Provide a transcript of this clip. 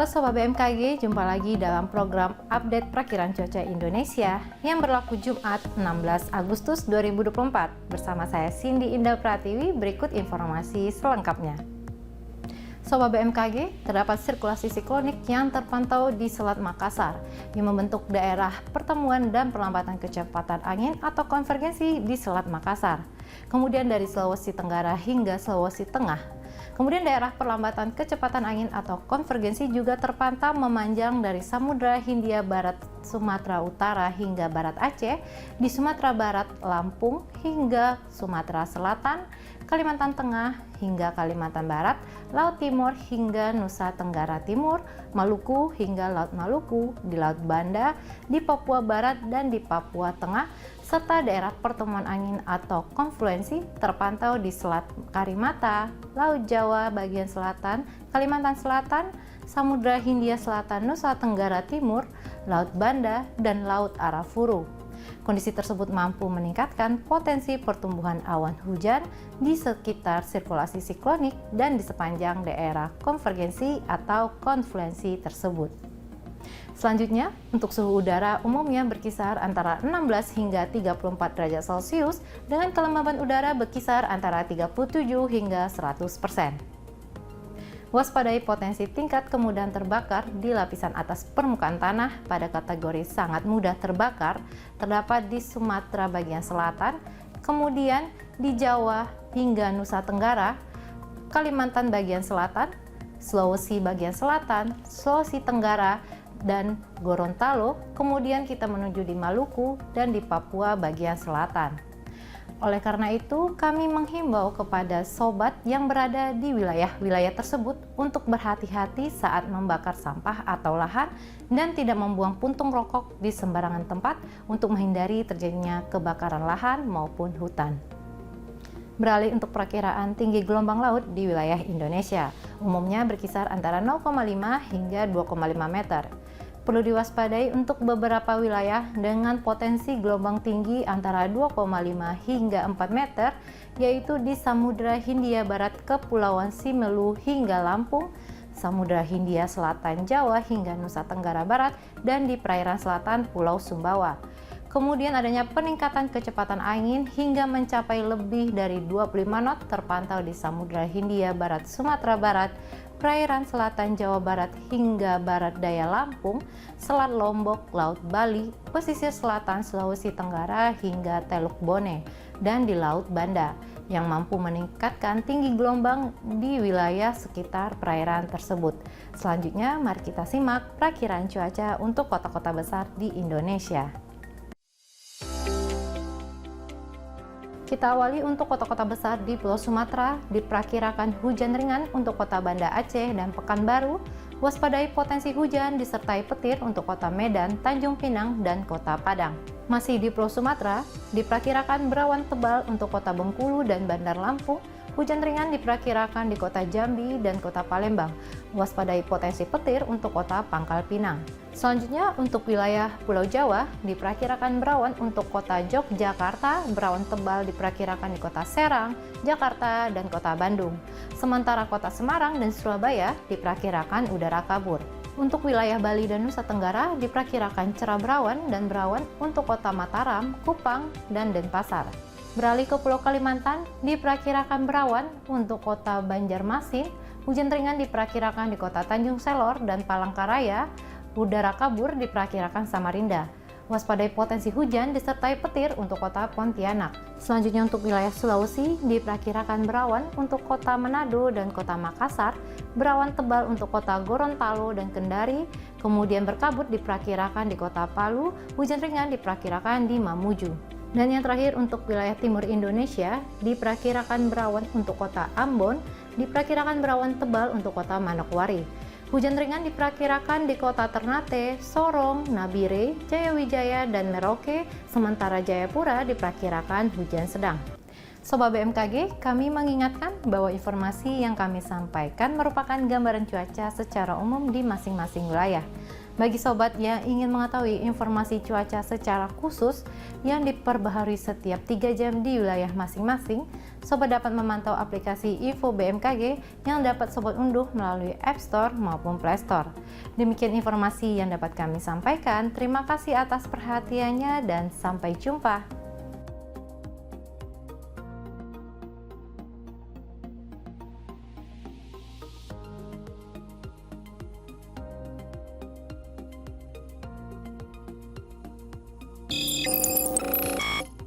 Halo Sobat BMKG, jumpa lagi dalam program update Prakiraan Cuaca Indonesia yang berlaku Jumat 16 Agustus 2024. Bersama saya Cindy Indah Pratiwi, berikut informasi selengkapnya. Sobat BMKG, terdapat sirkulasi siklonik yang terpantau di Selat Makassar yang membentuk daerah pertemuan dan perlambatan kecepatan angin atau konvergensi di Selat Makassar. Kemudian dari Sulawesi Tenggara hingga Sulawesi Tengah. Kemudian daerah perlambatan kecepatan angin atau konvergensi juga terpantau memanjang dari Samudra Hindia Barat Sumatera Utara hingga Barat Aceh, di Sumatera Barat, Lampung hingga Sumatera Selatan, Kalimantan Tengah hingga Kalimantan Barat, Laut Timur hingga Nusa Tenggara Timur, Maluku hingga Laut Maluku, di Laut Banda, di Papua Barat dan di Papua Tengah, serta daerah pertemuan angin atau konfluensi terpantau di Selat Karimata, Laut Jawa bagian selatan, Kalimantan Selatan, Samudra Hindia Selatan, Nusa Tenggara Timur, Laut Banda, dan Laut Arafuru. Kondisi tersebut mampu meningkatkan potensi pertumbuhan awan hujan di sekitar sirkulasi siklonik dan di sepanjang daerah konvergensi atau konfluensi tersebut. Selanjutnya, untuk suhu udara umumnya berkisar antara 16 hingga 34 derajat Celcius dengan kelembaban udara berkisar antara 37 hingga 100%. Waspadai potensi tingkat kemudahan terbakar di lapisan atas permukaan tanah pada kategori sangat mudah terbakar terdapat di Sumatera bagian selatan, kemudian di Jawa hingga Nusa Tenggara, Kalimantan bagian selatan, Sulawesi bagian selatan, Sulawesi Tenggara, dan Gorontalo, kemudian kita menuju di Maluku dan di Papua bagian selatan. Oleh karena itu, kami menghimbau kepada sobat yang berada di wilayah-wilayah tersebut untuk berhati-hati saat membakar sampah atau lahan dan tidak membuang puntung rokok di sembarangan tempat untuk menghindari terjadinya kebakaran lahan maupun hutan. Beralih untuk perakiraan tinggi gelombang laut di wilayah Indonesia, umumnya berkisar antara 0,5 hingga 2,5 meter. Perlu diwaspadai untuk beberapa wilayah dengan potensi gelombang tinggi antara 2,5 hingga 4 meter, yaitu di Samudra Hindia Barat Kepulauan Simelu hingga Lampung, Samudra Hindia Selatan Jawa hingga Nusa Tenggara Barat, dan di perairan selatan Pulau Sumbawa. Kemudian adanya peningkatan kecepatan angin hingga mencapai lebih dari 25 knot terpantau di Samudra Hindia Barat Sumatera Barat, perairan selatan Jawa Barat hingga barat daya Lampung, Selat Lombok, Laut Bali, pesisir selatan Sulawesi Tenggara hingga Teluk Bone, dan di Laut Banda, yang mampu meningkatkan tinggi gelombang di wilayah sekitar perairan tersebut. Selanjutnya, mari kita simak perakiraan cuaca untuk kota-kota besar di Indonesia. Kita awali untuk kota-kota besar di Pulau Sumatera, diperkirakan hujan ringan untuk kota Banda Aceh dan Pekanbaru, waspadai potensi hujan disertai petir untuk kota Medan, Tanjung Pinang, dan kota Padang. Masih di Pulau Sumatera, diperkirakan berawan tebal untuk kota Bengkulu dan Bandar Lampung, hujan ringan diperkirakan di kota Jambi dan kota Palembang, waspadai potensi petir untuk kota Pangkal Pinang. Selanjutnya untuk wilayah Pulau Jawa, diperkirakan berawan untuk kota Yogyakarta, berawan tebal diperkirakan di kota Serang, Jakarta, dan kota Bandung. Sementara kota Semarang dan Surabaya diperkirakan udara kabur. Untuk wilayah Bali dan Nusa Tenggara diperkirakan cerah berawan dan berawan untuk kota Mataram, Kupang, dan Denpasar. Beralih ke Pulau Kalimantan, diperkirakan berawan untuk kota Banjarmasin, hujan ringan diperkirakan di kota Tanjung Selor dan Palangkaraya, udara kabur diperkirakan Samarinda. Waspadai potensi hujan disertai petir untuk kota Pontianak. Selanjutnya untuk wilayah Sulawesi, diperkirakan berawan untuk kota Manado dan kota Makassar, berawan tebal untuk kota Gorontalo dan Kendari, kemudian berkabut diperkirakan di kota Palu, hujan ringan diperkirakan di Mamuju. Dan yang terakhir untuk wilayah timur Indonesia, diperkirakan berawan untuk kota Ambon, diperkirakan berawan tebal untuk kota Manokwari. Hujan ringan diperkirakan di kota Ternate, Sorong, Nabire, Jayawijaya, dan Merauke, sementara Jayapura diperkirakan hujan sedang. Sobat BMKG, kami mengingatkan bahwa informasi yang kami sampaikan merupakan gambaran cuaca secara umum di masing-masing wilayah. Bagi sobat yang ingin mengetahui informasi cuaca secara khusus yang diperbaharui setiap 3 jam di wilayah masing-masing, sobat dapat memantau aplikasi Info BMKG yang dapat sobat unduh melalui App Store maupun Play Store. Demikian informasi yang dapat kami sampaikan. Terima kasih atas perhatiannya dan sampai jumpa.